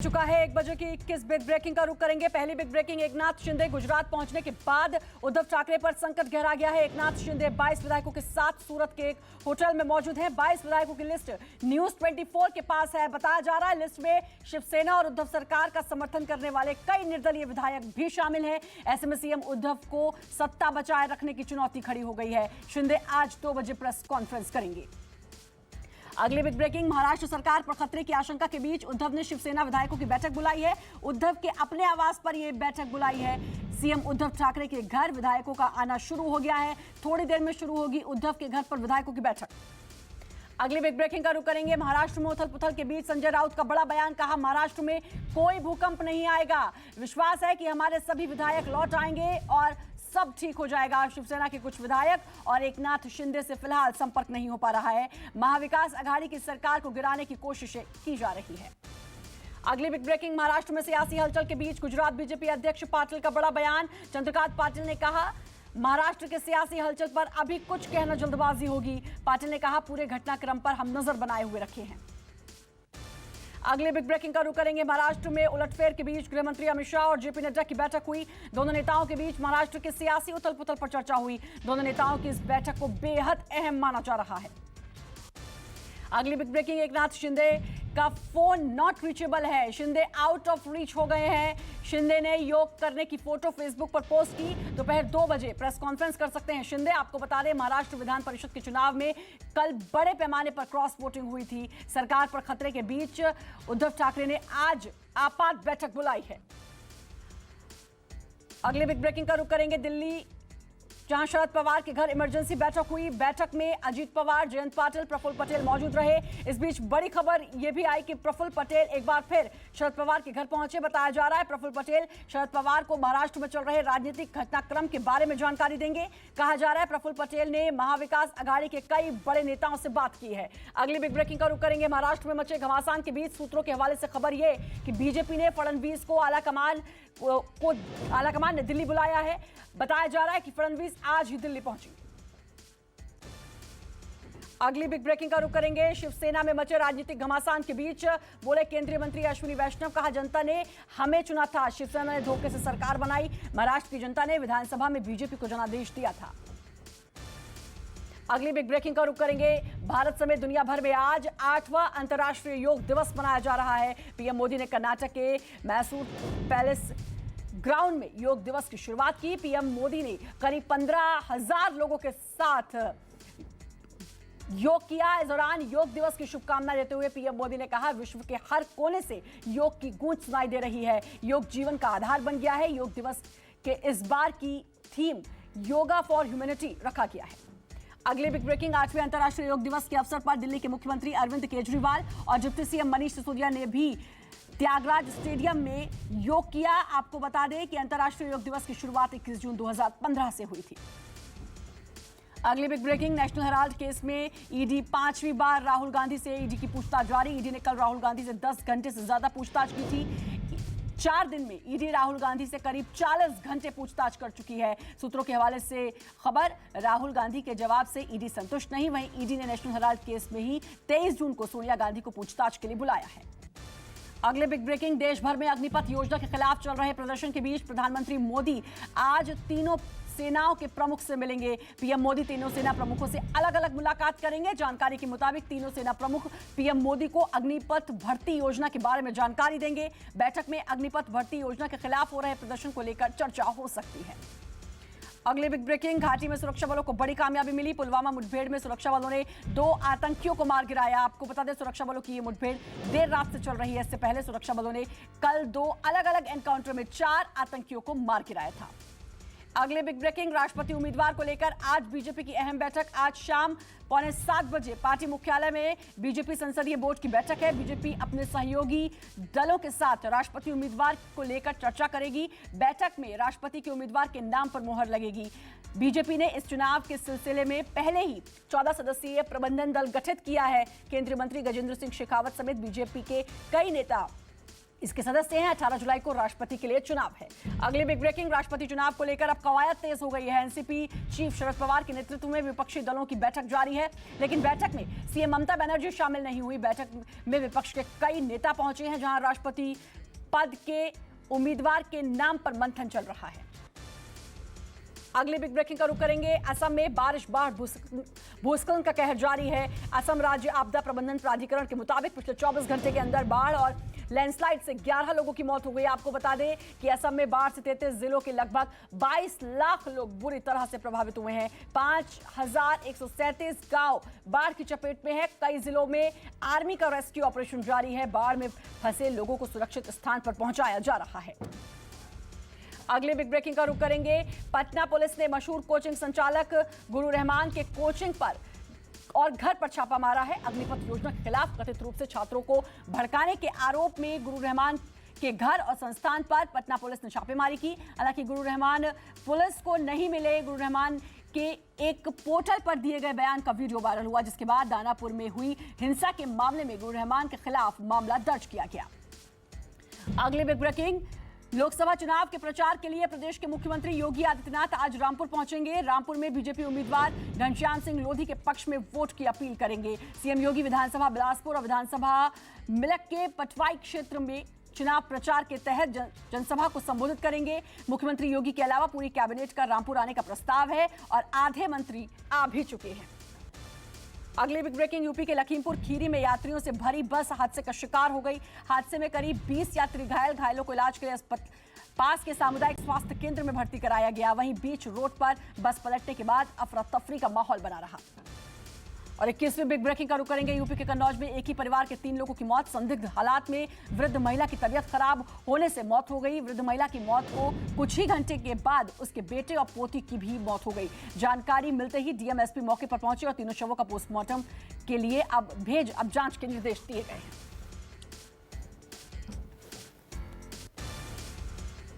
चुका है 1 बजे की 21 बिग ब्रेकिंग का रुख करेंगे। पहली बिग ब्रेकिंग, एकनाथ शिंदे गुजरात पहुंचने के बाद उद्धव ठाकरे पर संकट गहरा गया है। एकनाथ शिंदे 22 विधायकों के साथ सूरत के एक होटल में मौजूद हैं। 22 विधायकों की लिस्ट न्यूज 24 के पास है। बताया जा रहा है लिस्ट में शिवसेना और उद्धव सरकार का समर्थन करने वाले कई निर्दलीय विधायक भी शामिल हैं। ऐसे में सीएम उद्धव को सत्ता बचाए रखने की चुनौती खड़ी हो गई है। शिंदे आज 2 बजे प्रेस कॉन्फ्रेंस करेंगे। अगली बिग ब्रेकिंग, महाराष्ट्र सरकार पर खतरे की आशंका के बीच उद्धव ने शिवसेना विधायकों की बैठक बुलाई है। उद्धव के अपने आवास पर यह बैठक बुलाई है। सीएम उद्धव ठाकरे के घर विधायकों का आना शुरू हो गया है। थोड़ी देर में शुरू होगी उद्धव के घर पर विधायकों की बैठक। अगली बिग ब्रेकिंग का रुख करेंगे। महाराष्ट्र में उथल पुथल के बीच संजय राउत का बड़ा बयान, कहा महाराष्ट्र में कोई भूकंप नहीं आएगा। विश्वास है कि हमारे सभी विधायक लौट आएंगे और सब ठीक हो जाएगा। शिवसेना के कुछ विधायक और एकनाथ शिंदे से फिलहाल संपर्क नहीं हो पा रहा है। महाविकास आघाड़ी की सरकार को गिराने की कोशिशें की जा रही है। अगली बिग ब्रेकिंग, महाराष्ट्र में सियासी हलचल के बीच गुजरात बीजेपी अध्यक्ष पाटिल का बड़ा बयान। चंद्रकांत पाटिल ने कहा महाराष्ट्र के सियासी हलचल पर अभी कुछ कहना जल्दबाजी होगी। पाटिल ने कहा पूरे घटनाक्रम पर हम नजर बनाए हुए रखे हैं। अगले बिग ब्रेकिंग का रुख करेंगे। महाराष्ट्र में उलटफेर के बीच गृह मंत्री अमित शाह और जेपी नड्डा की बैठक हुई। दोनों नेताओं के बीच महाराष्ट्र के सियासी उथल पुथल पर चर्चा हुई। दोनों नेताओं की इस बैठक को बेहद अहम माना जा रहा है। अगली बिग ब्रेकिंग, एकनाथ शिंदे का फोन नॉट रीचेबल है। शिंदे आउट ऑफ रीच हो गए हैं। शिंदे ने योग करने की फोटो फेसबुक पर पोस्ट की। दोपहर 2 बजे प्रेस कॉन्फ्रेंस कर सकते हैं शिंदे। आपको बता दें महाराष्ट्र विधान परिषद के चुनाव में कल बड़े पैमाने पर क्रॉस वोटिंग हुई थी। सरकार पर खतरे के बीच उद्धव ठाकरे ने आज आपात बैठक बुलाई है। अगले बिग ब्रेकिंग का रुख करेंगे दिल्ली, जहां शरद पवार के घर इमरजेंसी बैठक हुई। बैठक में अजीत पवार, जयंत पाटिल, प्रफुल्ल पटेल मौजूद रहे। इस बीच बड़ी खबर यह भी आई कि प्रफुल्ल पटेल एक बार फिर शरद पवार के घर पहुंचे। बताया जा रहा है प्रफुल्ल पटेल शरद पवार को महाराष्ट्र में चल रहे राजनीतिक घटनाक्रम के बारे में जानकारी देंगे। कहा जा रहा है प्रफुल्ल पटेल ने महाविकास आघाड़ी के कई बड़े नेताओं से बात की है। अगली बिग ब्रेकिंग का रुख करेंगे। महाराष्ट्र में मचे घमासान के बीच सूत्रों के हवाले से खबर यह कि बीजेपी ने फडणवीस को आलाकमान ने दिल्ली बुलाया है। बताया जा रहा है कि फडणवीस आज ही दिल्ली पहुंची। अगली बिग ब्रेकिंग का रुख करेंगे। शिवसेना में मचे राजनीतिक घमासान के बीच बोले केंद्रीय मंत्री अश्विनी वैष्णव, कहा जनता ने हमें चुना था, शिवसेना ने धोखे से सरकार बनाई। महाराष्ट्र की जनता ने विधानसभा में बीजेपी को जनादेश दिया था। अगली बिग ब्रेकिंग का रुख करेंगे। भारत समेत दुनिया भर में आज 8वां अंतर्राष्ट्रीय योग दिवस मनाया जा रहा है। पीएम मोदी ने कर्नाटक के मैसूर पैलेस ग्राउंड में योग दिवस की शुरुआत की। पीएम मोदी ने करीब 15,000 लोगों के साथ योग किया। इस दौरान योग दिवस की शुभकामना देते हुए पीएम मोदी ने कहा विश्व के हर कोने से योग की गूंज सुनाई दे रही है। योग जीवन का आधार बन गया है। योग दिवस के इस बार की थीम योगा फॉर ह्यूमैनिटी रखा गया है। अगले बिग ब्रेकिंग, 8वें अंतर्राष्ट्रीय योग दिवस के अवसर पर दिल्ली के मुख्यमंत्री अरविंद केजरीवाल और डिप्टी सीएम मनीष सिसोदिया ने भी त्यागराज स्टेडियम में योग किया। आपको बता दें कि अंतर्राष्ट्रीय योग दिवस की शुरुआत 21 जून 2015 से हुई थी। अगली big breaking, National Herald case में ईडी 5वीं बार राहुल गांधी से ईडी की पूछताछ जारी। ईडी ने कल राहुल गांधी से 10 घंटे से ज्यादा पूछताछ की थी। 4 दिन में ईडी राहुल गांधी से करीब 40 घंटे पूछताछ कर चुकी है। सूत्रों के हवाले से खबर, राहुल गांधी के जवाब से ईडी संतुष्ट नहीं। वहीं ईडी ने नेशनल हेराल्ड केस में ही 23 जून को सोनिया गांधी को पूछताछ के लिए बुलाया है। अगले बिग ब्रेकिंग, देश भर में अग्निपथ योजना के खिलाफ चल रहे प्रदर्शन के बीच प्रधानमंत्री मोदी आज तीनों सेनाओं के प्रमुख से मिलेंगे। पीएम मोदी तीनों सेना प्रमुखों से अलग अलग मुलाकात करेंगे। जानकारी के मुताबिक तीनों सेना प्रमुख पीएम मोदी को अग्निपथ भर्ती योजना के बारे में जानकारी देंगे। बैठक में अग्निपथ भर्ती योजना के खिलाफ हो रहे प्रदर्शन को लेकर चर्चा हो सकती है। अगले बिग ब्रेकिंग, घाटी में सुरक्षा बलों को बड़ी कामयाबी मिली। पुलवामा मुठभेड़ में सुरक्षा बलों ने 2 आतंकियों को मार गिराया। आपको बता दें सुरक्षा बलों की ये मुठभेड़ देर रात से चल रही है। इससे पहले सुरक्षा बलों ने कल 2 अलग अलग एनकाउंटर में 4 आतंकियों को मार गिराया था। अगले बिग ब्रेकिंग, राष्ट्रपति उम्मीदवार को लेकर आज बीजेपी की अहम बैठक। आज शाम 6:45 बजे पार्टी मुख्यालय में बीजेपी संसदीय बोर्ड की बैठक है। बीजेपी अपने सहयोगी दलों के साथ राष्ट्रपति उम्मीदवार को लेकर चर्चा करेगी। बैठक में राष्ट्रपति के उम्मीदवार के नाम पर मुहर लगेगी। बीजेपी ने इस चुनाव के सिलसिले में पहले ही 14 सदस्यीय प्रबंधन दल गठित किया है। केंद्रीय मंत्री गजेंद्र सिंह शेखावत समेत बीजेपी के कई नेता इसके सदस्य हैं। 18 जुलाई को राष्ट्रपति के लिए चुनाव है। अगली बिग ब्रेकिंग, राष्ट्रपति चुनाव को लेकर अब कवायद तेज हो गई है। एनसीपी चीफ शरद पवार के नेतृत्व में विपक्षी दलों की बैठक जारी है, लेकिन बैठक में सीएम ममता बनर्जी शामिल नहीं हुई। बैठक में विपक्ष के कई नेता पहुंचे हैं, जहां राष्ट्रपति पद के उम्मीदवार के नाम पर मंथन चल रहा है। अगली बिग ब्रेकिंग का रुख करेंगे। असम में बारिश, बाढ़, भूस्खलन का कहर जारी है। असम राज्य आपदा प्रबंधन प्राधिकरण के मुताबिक पिछले 24 घंटे के अंदर बाढ़ और लैंडस्लाइड से 11 लोगों की मौत हो गई। आपको बता दें कि असम में बाढ़ से 33 जिलों के लगभग 22 लाख लोग बुरी तरह से प्रभावित हुए हैं। 5137 गांव बाढ़ की चपेट में है। कई जिलों में आर्मी का रेस्क्यू ऑपरेशन जारी है। बाढ़ में फंसे लोगों को सुरक्षित स्थान पर पहुंचाया जा रहा है। अगले बिग ब्रेकिंग का रुख करेंगे। पटना पुलिस ने मशहूर कोचिंग संचालक गुरु रहमान के कोचिंग पर और घर पर छापा मारा है। अग्निपथ योजना के खिलाफ कथित रूप से छात्रों को भड़काने के आरोप में गुरु रहमान के घर और संस्थान पर पटना पुलिस ने छापेमारी की। हालांकि गुरु रहमान पुलिस को नहीं मिले। गुरु रहमान के एक पोर्टल पर दिए गए बयान का वीडियो वायरल हुआ, जिसके बाद दानापुर में हुई हिंसा के मामले में गुरु रहमान के खिलाफ मामला दर्ज किया गया। अगले बिग ब्रेकिंग, लोकसभा चुनाव के प्रचार के लिए प्रदेश के मुख्यमंत्री योगी आदित्यनाथ आज रामपुर पहुंचेंगे। रामपुर में बीजेपी उम्मीदवार घनश्याम सिंह लोधी के पक्ष में वोट की अपील करेंगे। सीएम योगी विधानसभा बिलासपुर और विधानसभा मिलक के पटवाई क्षेत्र में चुनाव प्रचार के तहत जनसभा को संबोधित करेंगे। मुख्यमंत्री योगी के अलावा पूरी कैबिनेट का रामपुर आने का प्रस्ताव है और आधे मंत्री आ भी चुके हैं। अगली बिग ब्रेकिंग, यूपी के लखीमपुर खीरी में यात्रियों से भरी बस हादसे का शिकार हो गई। हादसे में करीब 20 यात्री घायलों को इलाज के लिए पास के सामुदायिक स्वास्थ्य केंद्र में भर्ती कराया गया। वहीं बीच रोड पर बस पलटने के बाद अफरा तफरी का माहौल बना रहा। और 21वीं बिग ब्रेकिंग का रुख करेंगे। यूपी के कन्नौज में एक ही परिवार के 3 लोगों की मौत। संदिग्ध हालात में वृद्ध महिला की तबीयत खराब होने से मौत हो गई। वृद्ध महिला की मौत को कुछ ही घंटे के बाद उसके बेटे और पोती की भी मौत हो गई। जानकारी मिलते ही डीएम एसपी मौके पर पहुंचे और तीनों शवों का पोस्टमार्टम के लिए अब जांच के निर्देश दिए गए हैं।